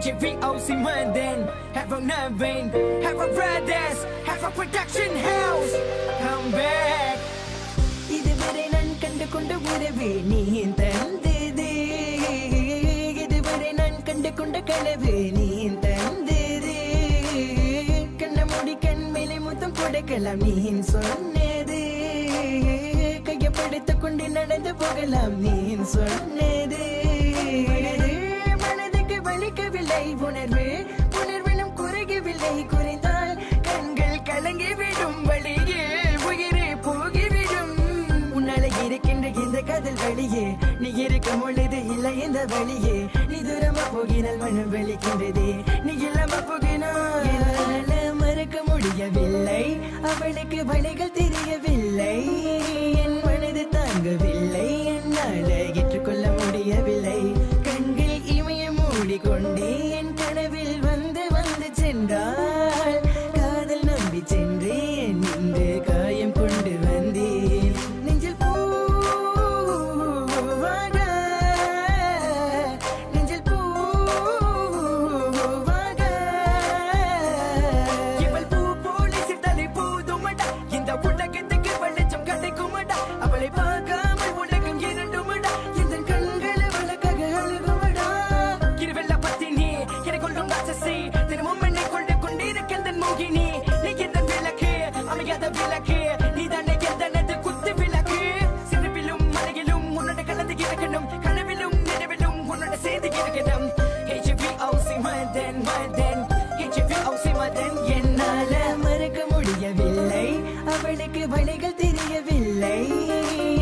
HVOC London, have a Navin, have a brothers, have a production house. Come back. இதுவரை நான் கண்டு கொண்ட உறவே நீ தந்ததே, இதுவரை நான் கண்டு கொண்ட கனவு நீ தந்ததே, கண்ண மூடி கண் மேலே முத்தம் கொடுக்கலாம் நீ சொன்னது, கையப்படுத்திக் கொண்டு நடந்து போகலாம் நீ சொன்னது, மனதுக்கு வலிக்கவில்லை உணர்வு, உணர்விலும் குறையவில்லை, குறைந்தால் கண்கள் கலங்கிவிடும், வழியே உயிரே போகிவிடும், உன்னால இருக்கின்ற இந்த காதல் வழியே, நீ இருக்கும் பொழுது இல்லை இந்த வழியே, நீ தூரமா போகினால் மனம் வலிக்கின்றதே, நீ இல்லாம போகினால் என்னால மறக்க முடியவில்லை, அவளுக்கு வழிகள் தெரியவில்லை, என் மனது தாங்கவில்லை, என்னால ஏற்றுக்கொள்ள முடியவில்லை, கண்கள் இமைய மூடிக்கொண்டே என் கனவில் வந்து வந்து சென்றாள், காதல் நம்பி சென்றேன் இன்று காயம் கொண்டு வந்தேன், நெஞ்சில் பூவாக, நெஞ்சில் பூவாக, இவள் பூ போல சித்தலை பூதுமடா, இந்த உலகத்துக்கு வெளிச்சம் கிடைக்குமடா, அவளை பார்க்காமல் உலகம் இரண்டுமடா, இந்த கண்கள் அவளுக்காக அழுகுமடா, இருவெல்ல பத்தினி என்னை கொள்ளும் ராட்சசி, தினமும் என்னை கொண்டு கொண்டிருக்கின்ற மோகினி, நீ எந்த விளக்கு அமையாத விளக்கு, நீ தானே எந்தனது குத்து விளக்கு, சிறுவிலும் மலையிலும் உன்னோட கலந்து இருக்கணும், கனவிலும் நினைவிலும் உன்னோட சேர்ந்து இருக்கணும், HVOC மதன் மதன், HVOC மதன், என்னால மறக்க முடியவில்லை, அவளுக்கு வழிகள் தெரியவில்லை,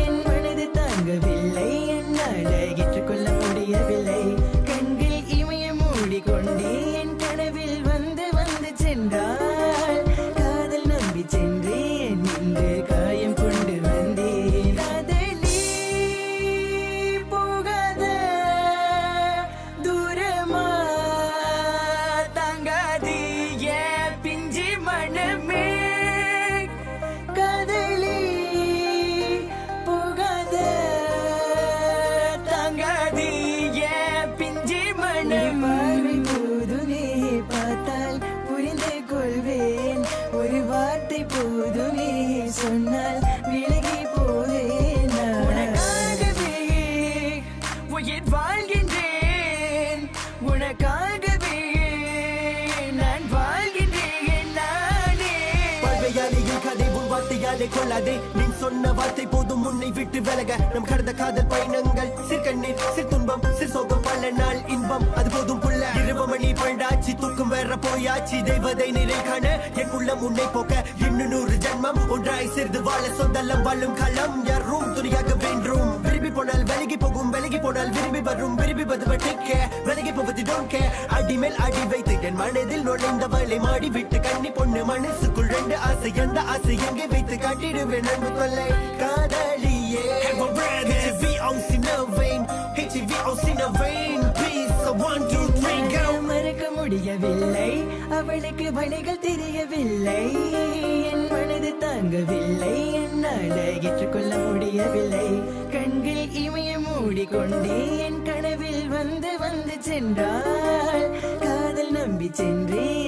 என் மனது தாங்கவில்லை, என்னால ஏற்றுக்கொள்ள முடியவில்லை, கண்கள் இமைய மூடிக்கொண்டே என் கனவில் வந்து வந்து சென்றாள், காதல் நம்பி சென்றேன் இன்று காயம் கொண்டு வந்தேன், காதலி போகாத தூரமா தாங்காதி ஏன் பிஞ்சி மனமே, காதலி போகாத தாங்காதி ஏன் பிஞ்சி மனமே, போதுமே பார்த்தால் புரிந்து கொள்வேன், ஒரு வார்த்தை போதுமே சொன்னால் விலகி போவேன், உனக்காகவே உயிர் வாழ்கின்றேன், உனக்காகவே நான் வாழ்கின்றேன் நானே, பல்வையாளியின் கதை உன் வார்த்தையாலே கொள்ளாதே, நீ சொன்ன வார்த்தை போதும் உன்னை விட்டு விலக, நம் கடந்த காதல் பயணங்கள் சிற்கண்ணீர் சிற்துன்பம் சிற்சோகம் பல நாள் இன்பம் அது போதும் புள்ள, இருவமணி பண்டாச்சி தூக்கம் வேற போயாச்சி, தெய்வதை நிலை காண என் உள்ளம் உன்னை போக்க, இன்னும் 100 ஜென்மம் ஒன்றாய் சேர்ந்து வாழ, சொந்தலம் வாழும் களம் யாரும் துணியாக வென்றும், விரும்பி போனால் விலகி போகும், விலகி போனால் விரும்பி வரும், விரும்பி வருவ டிக்க, விலகி போவது டோன்ட் கேர், அடிமேல் அடி வைத்து என் மனதில் நுழைந்தவளை மாடி விட்டு கண்ணி பொண்ணு, மனசுக்குள் 2 ஆசை, எந்த ஆசை எங்கே வைத்து காட்டிடுவேன் அன்பு தொல்லை, காதலியே HVOC Navin, HVOC Navin, please, so 1, 2, 3, go. மறக்க முடியவில்லை, அவளுக்கு வழிகள் தெரியவில்லை, என் மனது தாங்கவில்லை, என்னால ஏற்றுக்கொள்ள முடியவில்லை, கண்கள் இமைய மூடிக்கொண்டே என் கனவில் வந்து வந்து சென்றாள், காதல் நம்பி சென்றேன்